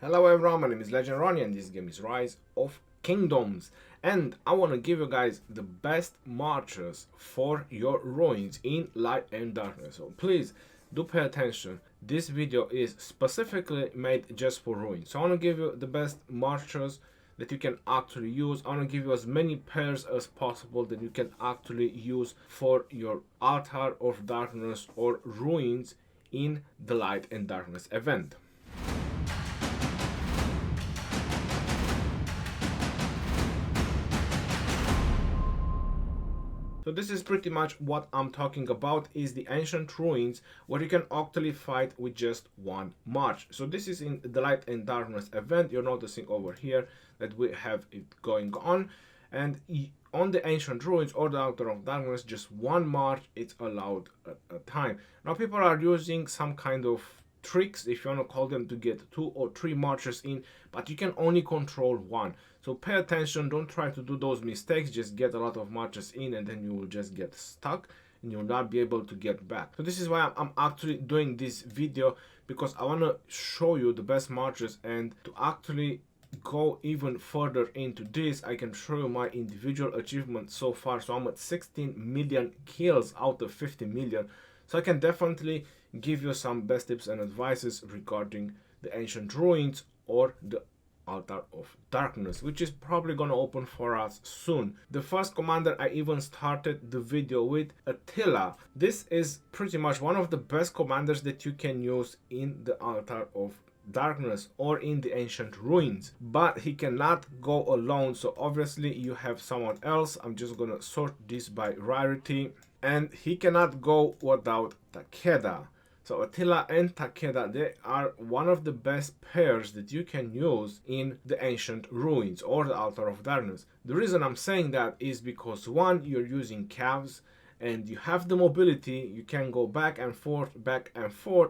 Hello everyone, my name is Legend Ronnie and this game is Rise of Kingdoms, and I want to give you guys the best marchers for your ruins in Light and Darkness. So please do pay attention. This video is specifically made just for ruins. So I want to give you the best marchers that you can actually use. I want to give you as many pairs as possible that you can actually use for your Altar of Darkness or ruins in the Light and Darkness event. So this is pretty much what I'm talking about, is the ancient ruins where you can actually fight with just one march. So this is in the Light and Darkness event. You're noticing over here that we have it going on, and on the ancient ruins or the Altar of Darkness, just one march is allowed at a time. Now people are using some kind of tricks, if you want to call them, to get 2 or 3 marches in, but you can only control one. So pay attention, don't try to do those mistakes, just get a lot of marches in and then you will just get stuck and you'll not be able to get back. So this is why I'm actually doing this video, because I want to show you the best marches, and to actually go even further into this, I can show you my individual achievements so far. So I'm at 16 million kills out of 50 million. So I can definitely give you some best tips and advices regarding the ancient ruins or the Altar of Darkness, which is probably gonna open for us soon. The first commander I even started the video with, Attila. This is pretty much one of the best commanders that you can use in the Altar of Darkness or in the ancient ruins, but he cannot go alone, so obviously you have someone else. I'm just gonna sort this by rarity, and he cannot go without Takeda. So Attila and Takeda, they are one of the best pairs that you can use in the ancient ruins or the Altar of Darkness. The reason I'm saying that is because, one, you're using calves and you have the mobility, you can go back and forth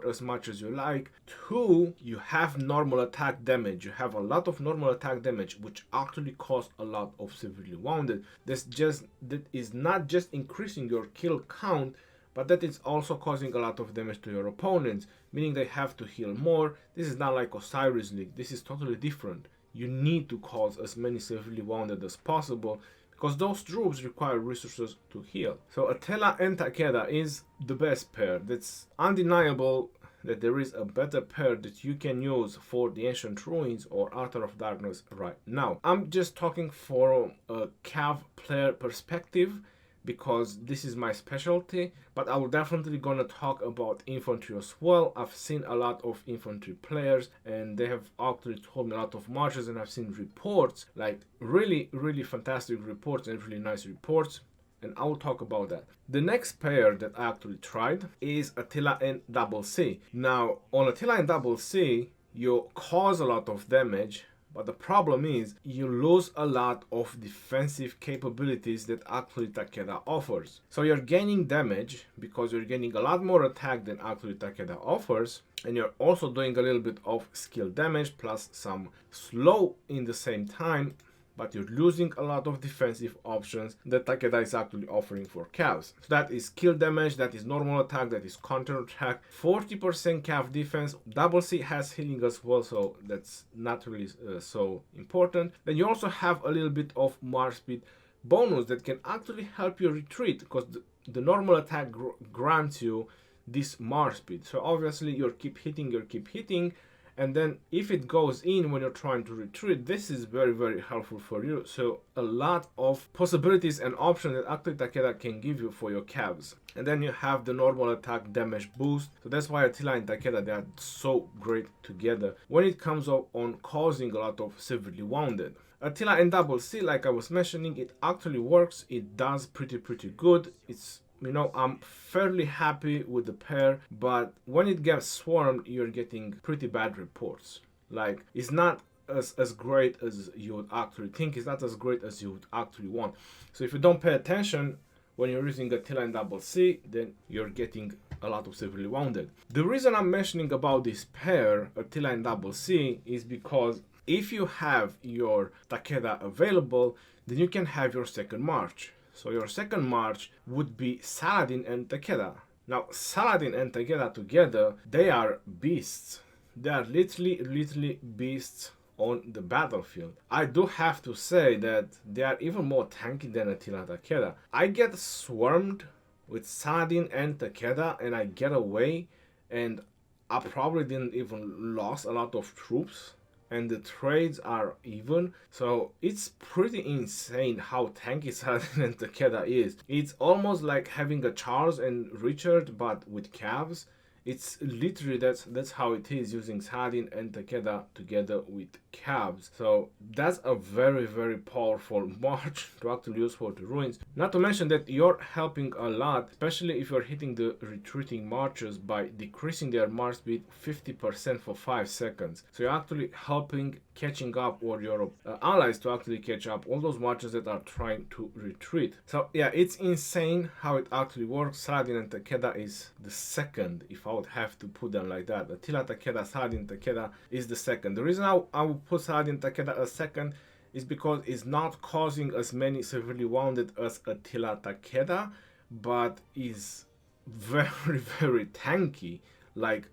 as much as you like. 2, you have normal attack damage. You have a lot of normal attack damage, which actually costs a lot of severely wounded. That is not just increasing your kill count, but that is also causing a lot of damage to your opponents, meaning they have to heal more. This is not like Osiris League, this is totally different. You need to cause as many severely wounded as possible, because those troops require resources to heal. So Attila and Takeda is the best pair. That's undeniable that there is a better pair that you can use for the ancient ruins or Altar of Darkness right now. I'm just talking from a Cav player perspective, because this is my specialty, but I will definitely gonna talk about infantry as well. I've seen a lot of infantry players and they have actually told me a lot of marches, and I've seen reports, like really fantastic reports and really nice reports, and I will talk about that. The next pair that I actually tried is Attila and Double C. Now on Attila and Double C, you cause a lot of damage, but the problem is you lose a lot of defensive capabilities that actually Takeda offers. So you're gaining damage because you're gaining a lot more attack than actually Takeda offers, and you're also doing a little bit of skill damage plus some slow in the same time, but you're losing a lot of defensive options that Takeda is actually offering for Cavs. So that is skill damage, that is normal attack, that is counter attack, 40% Cav defense. Double C has healing as well, so that's not really so important. Then you also have a little bit of march speed bonus that can actually help you retreat, because the normal attack grants you this march speed. So obviously you keep hitting, and then if it goes in when you're trying to retreat, this is very helpful for you. So a lot of possibilities and options that actually Takeda can give you for your Cavs. And then you have the normal attack damage boost. So that's why Attila and Takeda, they are so great together when it comes up on causing a lot of severely wounded. Attila and Double C, like I was mentioning, it actually works. It does pretty good. It's, you know, I'm fairly happy with the pair, but when it gets swarmed, you're getting pretty bad reports. Like, it's not as great as you would actually think. It's not as great as you would actually want. So if you don't pay attention when you're using Attila and Double C, then you're getting a lot of severely wounded. The reason I'm mentioning about this pair, Attila and Double C, is because if you have your Takeda available, then you can have your second march. So your second march would be Saladin and Takeda. Now Saladin and Takeda together, they are beasts. they are literally beasts on the battlefield. I do have to say that they are even more tanky than Attila Takeda. I get swarmed with Saladin and Takeda and I get away, and I probably didn't even lost a lot of troops, and the trades are even. So it's pretty insane how tanky Saladin and Takeda is. It's almost like having a Charles and Richard but with calves. It's literally that's how it is, using Saladin and Takeda together with cabs. So that's a very powerful march to actually use for the ruins. Not to mention that you're helping a lot, especially if you're hitting the retreating marchers by decreasing their march speed 50% for 5 seconds. So you're actually helping catching up, or your allies to actually catch up all those marchers that are trying to retreat. So yeah, it's insane how it actually works. Saladin and Takeda is the second, if I would have to put them like that. Attila Takeda, Saladin Takeda is the second. The reason I would put Saladin Takeda as second is because it's not causing as many severely wounded as Attila Takeda, but is very tanky. Like,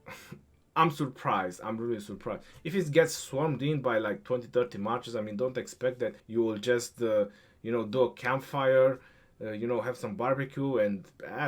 I'm surprised. I'm really surprised. If it gets swarmed in by like 20-30 marches, I mean, don't expect that you will just, do a campfire, have some barbecue and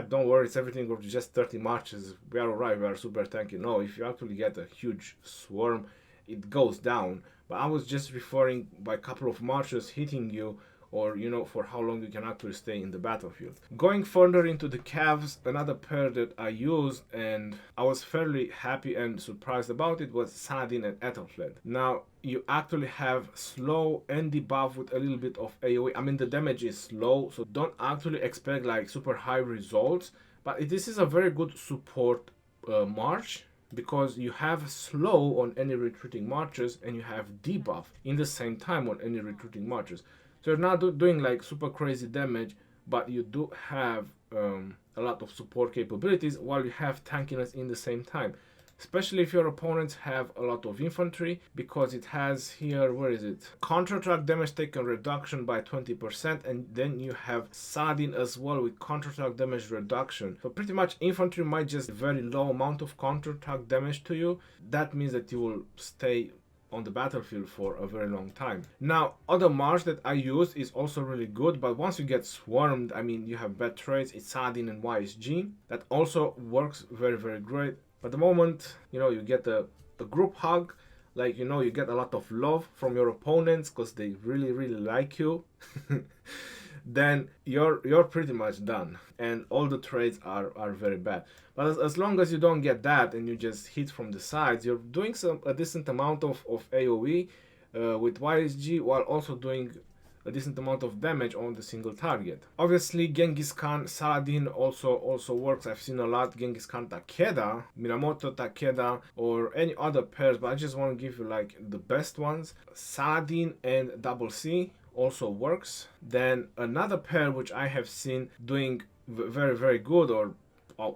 don't worry, it's everything of just 30 marches. We are alright, we are super tanky. No, if you actually get a huge swarm, it goes down. But I was just referring by a couple of marches hitting you, or for how long you can actually stay in the battlefield. Going further into the calves, another pair that I used and I was fairly happy and surprised about it was Saladin and Ethelfled. Now you actually have slow and debuff with a little bit of AoE. I mean, the damage is slow, so don't actually expect like super high results, but this is a very good support march, because you have slow on any retreating marches and you have debuff in the same time on any retreating marches. So you're not doing like super crazy damage, but you do have a lot of support capabilities while you have tankiness in the same time. Especially if your opponents have a lot of infantry, because it has here, where is it? Counter-attack damage taken reduction by 20%, and then you have Saladin as well with counter-attack damage reduction. So pretty much infantry might just very low amount of counter-attack damage to you. That means that you will stay on the battlefield for a very long time. Now, other march that I use is also really good, but once you get swarmed, I mean, you have bad trades. It's Saladin and YSG. That also works very great. But the moment, you get the group hug, like, you get a lot of love from your opponents because they really like you, then you're pretty much done. And all the trades are very bad. But as long as you don't get that and you just hit from the sides, you're doing a decent amount of AoE with YSG, while also doing a decent amount of damage on the single target. Obviously, Genghis Khan Saladin also works. I've seen a lot Genghis Khan Takeda, Minamoto Takeda, or any other pairs, but I just want to give you like the best ones. Saladin and Double C also works. Then another pair which I have seen doing very good, or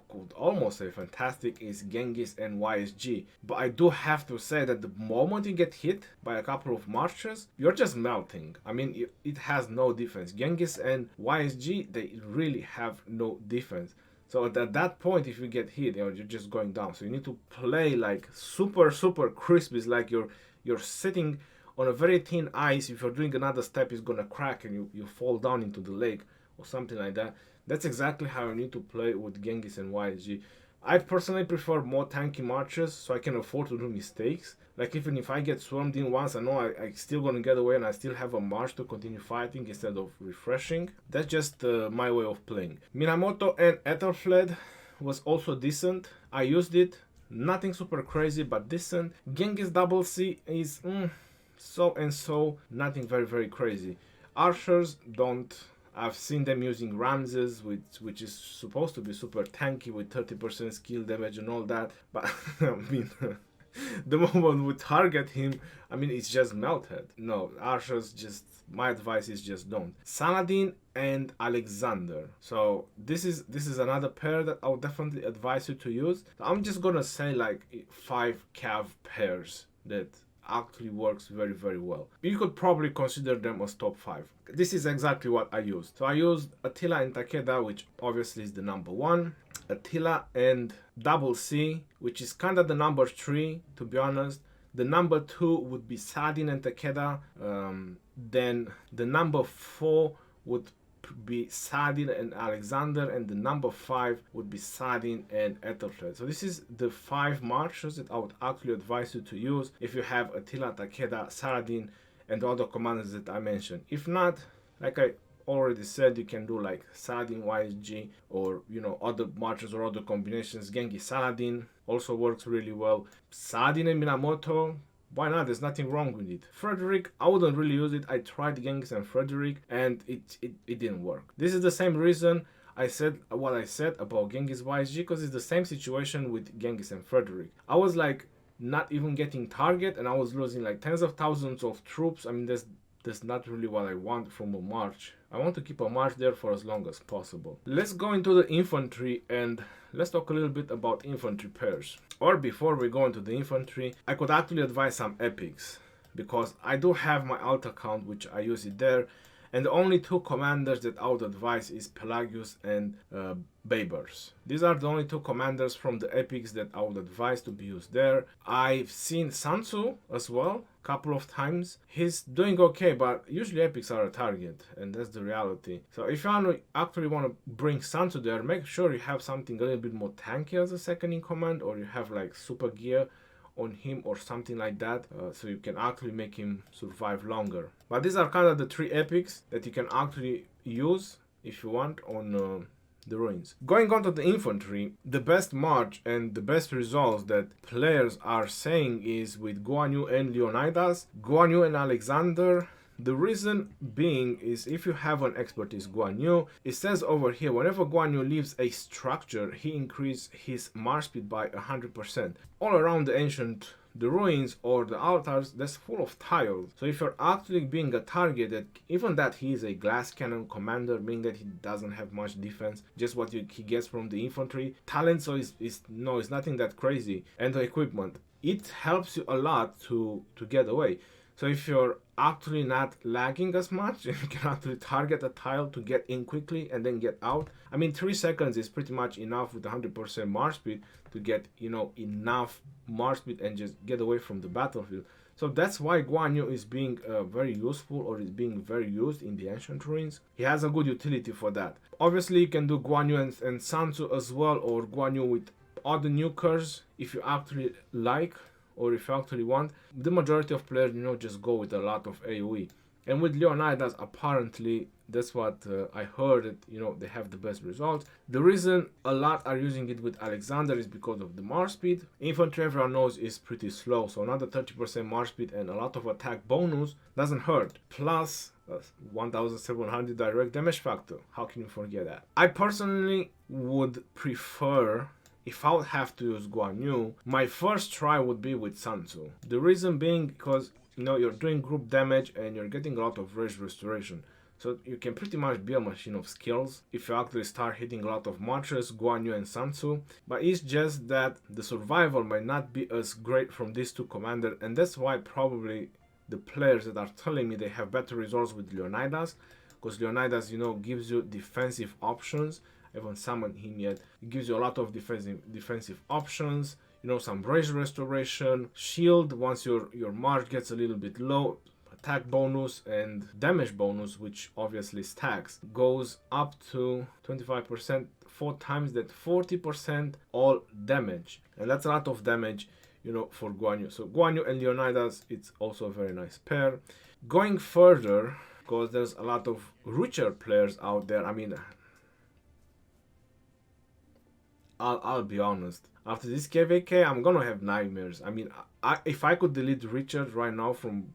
could almost say fantastic, is Genghis and YSG. But I do have to say that the moment you get hit by a couple of marches, you're just melting. I mean, it has no defense. Genghis and YSG, they really have no defense. So at that point, if you get hit, you're just going down. So you need to play like super crispy. It's like you're sitting on a very thin ice. If you're doing another step, it's gonna crack and you fall down into the lake or something like that. That's exactly how you need to play with Genghis and YSG. I personally prefer more tanky marches, so I can afford to do mistakes. Like, even if I get swarmed in once, I know I'm still gonna get away and I still have a march to continue fighting instead of refreshing. That's just my way of playing. Minamoto and Ethelfled was also decent. I used it. Nothing super crazy, but decent. Genghis Double C is so, nothing very crazy. Archers don't. I've seen them using Ramses, which is supposed to be super tanky with 30% skill damage and all that, but I mean, the moment we target him, I mean, it's just melted. No, archers, just, my advice is just don't. Saladin and Alexander. So this is another pair that I would definitely advise you to use. I'm just gonna say like 5 cav pairs that actually works very well. You could probably consider them as top 5. This is exactly what I used. So I used Attila and Takeda, which obviously is the number 1. Attila and Double C, which is kind of the number 3, to be honest. The number 2 would be Saladin and Takeda. Then the number 4 would be Saladin and Alexander, and the number 5 would be Saladin and Ethelflaed. So this is the 5 marches that I would actually advise you to use if you have Attila, Takeda, Saladin, and all the commanders that I mentioned. If not, like I already said, you can do like Saladin YSG, or other marches or other combinations. Genghis Saladin also works really well. Saladin and Minamoto, why not? There's nothing wrong with it. Frederick, I wouldn't really use it. I tried Genghis and Frederick, and it didn't work. This is the same reason I said what I said about Genghis YSG, because it's the same situation with Genghis and Frederick. I was like not even getting target, and I was losing like tens of thousands of troops. I mean, that's not really what I want from a march. I want to keep a march there for as long as possible. Let's go into the infantry and let's talk a little bit about infantry pairs. Or before we go into the infantry, I could actually advise some epics, because I do have my alt account, which I use it there, and the only 2 commanders that I would advise is Pelagius and Baibars. These are the only 2 commanders from the epics that I would advise to be used there. I've seen Sun Tzu as well a couple of times. He's doing okay, but usually epics are a target, and that's the reality. So if you actually want to bring Sun Tzu there, make sure you have something a little bit more tanky as a second in command, or you have like super gear on him or something like that, so you can actually make him survive longer. But these are kind of the 3 epics that you can actually use if you want on the ruins. Going on to the infantry, the best march and the best results that players are saying is with Guan Yu and Leonidas, Guan Yu and Alexander. The reason being is if you have an expertise Guan Yu, it says over here, whenever Guan Yu leaves a structure, he increases his march speed by 100%. All around the ruins or the altars, that's full of tiles. So if you're actually being a target, even that he is a glass cannon commander, meaning that he doesn't have much defense, just what he gets from the infantry. Talent, so it's nothing that crazy. And the equipment, it helps you a lot to get away. So if you're actually not lagging as much, you can actually target a tile to get in quickly and then get out. I mean, 3 seconds is pretty much enough with 100% march speed to get, enough march speed and just get away from the battlefield. So that's why Guan Yu is being very useful, or is being very used in the ancient ruins. He has a good utility for that. Obviously, you can do Guan Yu and Sun Tzu as well, or Guan Yu with other nukers if you actually like, or if you actually want. The majority of players, just go with a lot of AoE. And with Leonidas, apparently, that's what I heard, that, they have the best results. The reason a lot are using it with Alexander is because of the march speed. Infantry, everyone knows, is pretty slow, so another 30% march speed and a lot of attack bonus doesn't hurt. Plus, 1700 direct damage factor. How can you forget that? I personally would prefer, if I would have to use Guan Yu, my first try would be with Sun Tzu. The reason being because, you're doing group damage and you're getting a lot of rage restoration. So you can pretty much be a machine of skills if you actually start hitting a lot of marches, Guan Yu and Sun Tzu. But it's just that the survival might not be as great from these 2 commanders, and that's why probably the players that are telling me they have better results with Leonidas, because Leonidas, gives you defensive options. I haven't summoned him yet. It gives you a lot of defensive options, some rage restoration, shield once your march gets a little bit low, attack bonus and damage bonus, which obviously stacks, goes up to 25%, 4 times that, 40% all damage. And that's a lot of damage, for Guan Yu. So Guan Yu and Leonidas, it's also a very nice pair. Going further, because there's a lot of richer players out there, I mean, I'll be honest. After this KVK, I'm gonna have nightmares. I mean, if I could delete Richard right now from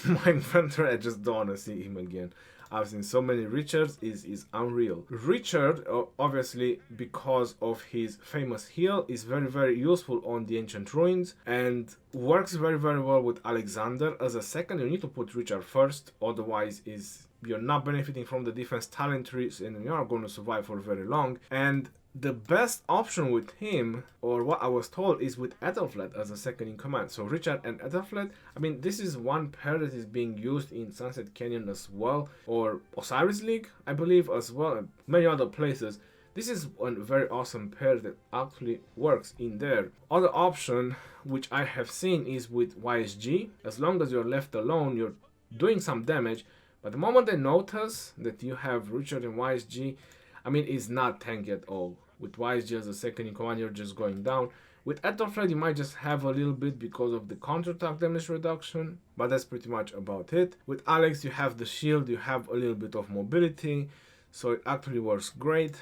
my inventory, I just don't want to see him again. I've seen so many Richards, is unreal. Richard, obviously, because of his famous heal, is very, very useful on the ancient ruins and works very, very well with Alexander. As a second, you need to put Richard first, otherwise you're not benefiting from the defense talent trees and you're not going to survive for very long. And the best option with him, or what I was told, is with Ethelflaed as a second in command. So Richard and Ethelflaed, I mean, this is one pair that is being used in Sunset Canyon as well, or Osiris League, I believe, as well, and many other places. This is a very awesome pair that actually works in there. Other option which I have seen is with YSG. As long as you're left alone, you're doing some damage, but the moment they notice that you have Richard and YSG, I mean, it's not tanky at all. With YSG as a second in command, you're just going down. With Ethelflaed, you might just have a little bit because of the counterattack damage reduction, but that's pretty much about it. With Alex, you have the shield, you have a little bit of mobility, so it actually works great.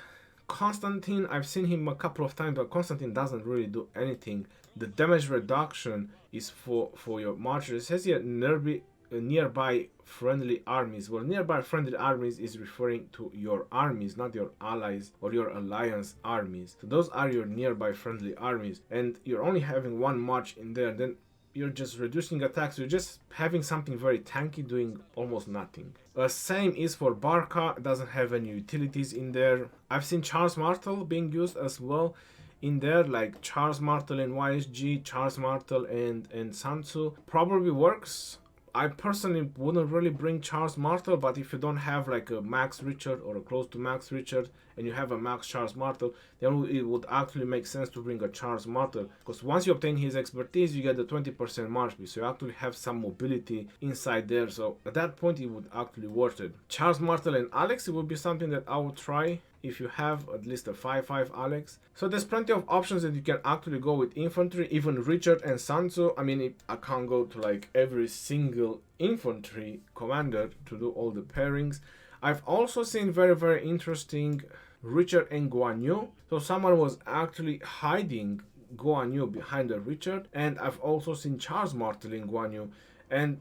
Constantine, I've seen him a couple of times, but Constantine doesn't really do anything. The damage reduction is for your marchers. It says here nearby friendly armies. Well, nearby friendly armies is referring to your armies, not your allies or your alliance armies. So those are your nearby friendly armies, and you're only having one march in there, then you're just reducing attacks. You're just having something very tanky doing almost nothing. Same is for Barca. It doesn't have any utilities in there. I've seen Charles Martel being used as well in there, like Charles Martel and YSG, Charles Martel and Sansu. Probably works. I personally wouldn't really bring Charles Martel, but if you don't have like a Max Richard or a close to Max Richard and you have a Max Charles Martel, then it would actually make sense to bring a Charles Martel, because once you obtain his expertise, you get the 20% march speed, so you actually have some mobility inside there. So at that point, it would actually worth it. Charles Martel and Alex, it would be something that I would try if you have at least a 5-5 Alex. So there's plenty of options that you can actually go with infantry, even Richard and Sansu. I mean, I can't go to like every single infantry commander to do all the pairings. I've also seen very interesting Richard and Guan Yu. So someone was actually hiding Guan Yu behind the Richard, and I've also seen Charles Martel in Guan Yu. And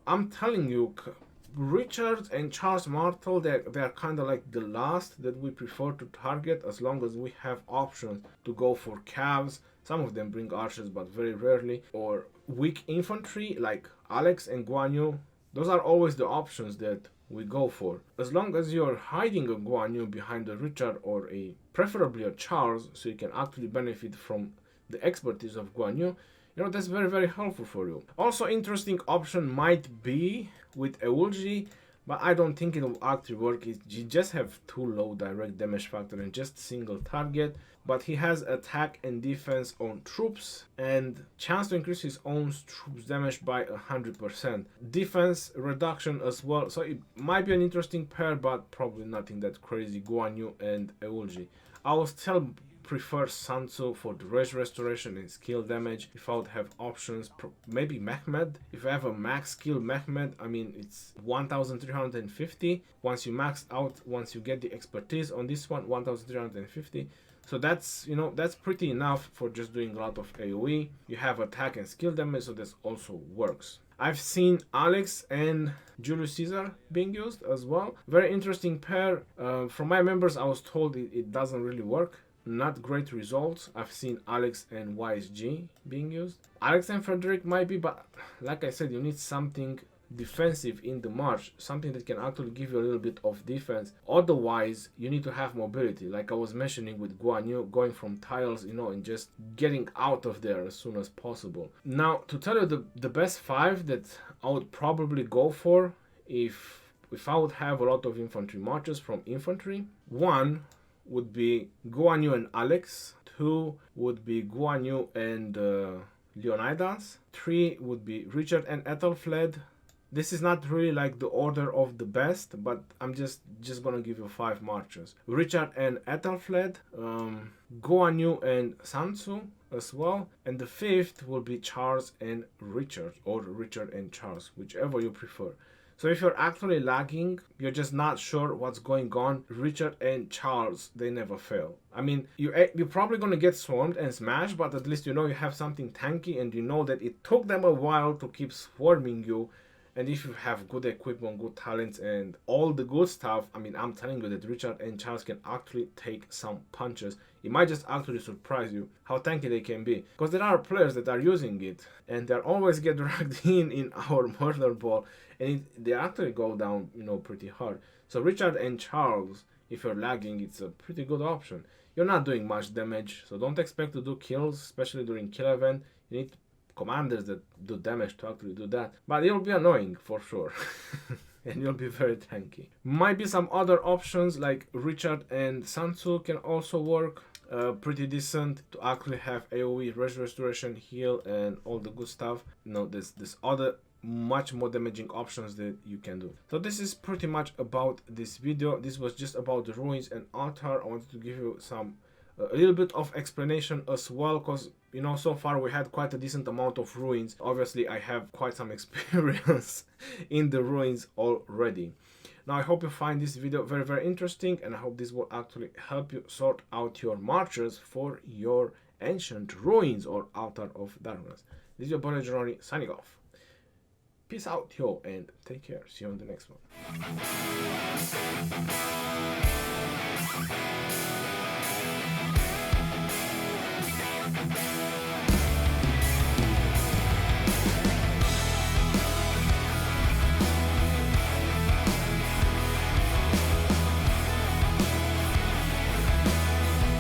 I'm telling you, Richard and Charles Martel, they're kind of like the last that we prefer to target, as long as we have options to go for cavs. Some of them bring archers, but very rarely. Or weak infantry like Alex and Guan Yu. Those are always the options that we go for. As long as you're hiding a Guan Yu behind a Richard or preferably a Charles, so you can actually benefit from the expertise of Guan Yu, you know, that's very helpful for you. Also, interesting option might be with Eulji, but I don't think it will actually work. You just have too low direct damage factor and just single target, but he has attack and defense on troops and chance to increase his own troops damage by 100%. Defense reduction as well, so it might be an interesting pair, but probably nothing that crazy. Guan Yu and Eulji. I will still prefer Sansu for the rage restoration and skill damage. If I would have options, maybe Mehmed. If I have a max skill Mehmed, I mean, it's 1350. Once you max out, once you get the expertise on this one, 1350. So that's, you know, that's pretty enough for just doing a lot of AoE. You have attack and skill damage, so this also works. I've seen Alex and Julius Caesar being used as well. Very interesting pair. From my members, I was told it doesn't really work. Not great results. I've seen Alex and YSG being used. Alex and Frederick might be, but like I said, you need something defensive in the march, something that can actually give you a little bit of defense. Otherwise, you need to have mobility, like I was mentioning with Guan Yu, going from tiles, you know, and just getting out of there as soon as possible. Now, to tell you the best 5 that I would probably go for if I would have a lot of infantry marches from infantry, 1 would be Guan Yu and Alex, 2 would be Guan Yu and Leonidas, 3 would be Richard and Ethelflaed. This is not really like the order of the best, but I'm just gonna give you 5 marchers. Richard and Ethelflaed, Guan Yu and Sansu as well, and the 5th will be Charles and Richard, or Richard and Charles, whichever you prefer. So if you're actually lagging, you're just not sure what's going on, Richard and Charles, they never fail. I mean, you're probably going to get swarmed and smashed, but at least you know you have something tanky, and you know that it took them a while to keep swarming you. And if you have good equipment, good talents, and all the good stuff, I mean, I'm telling you that Richard and Charles can actually take some punches. It might just actually surprise you how tanky they can be. Because there are players that are using it, and they always get dragged in our murder ball, and they actually go down, you know, pretty hard. So Richard and Charles, if you're lagging, it's a pretty good option. You're not doing much damage, so don't expect to do kills, especially during kill event. You need commanders that do damage to actually do that, but it'll be annoying for sure. and you'll be very tanky. Might be some other options like Richard and Sansu can also work pretty decent to actually have AoE, restoration, heal, and all the good stuff. No, there's other much more damaging options that you can do. So this is pretty much about this video. This was just about the ruins and altar. I wanted to give you some a little bit of explanation as well, because you know, so far we had quite a decent amount of ruins. Obviously I have quite some experience in the ruins already. Now I hope you find this video very interesting, and I hope this will actually help you sort out your marchers for your ancient ruins or altar of darkness. This is your boy Johnny signing off. Peace out, yo, and take care. See you on the next one.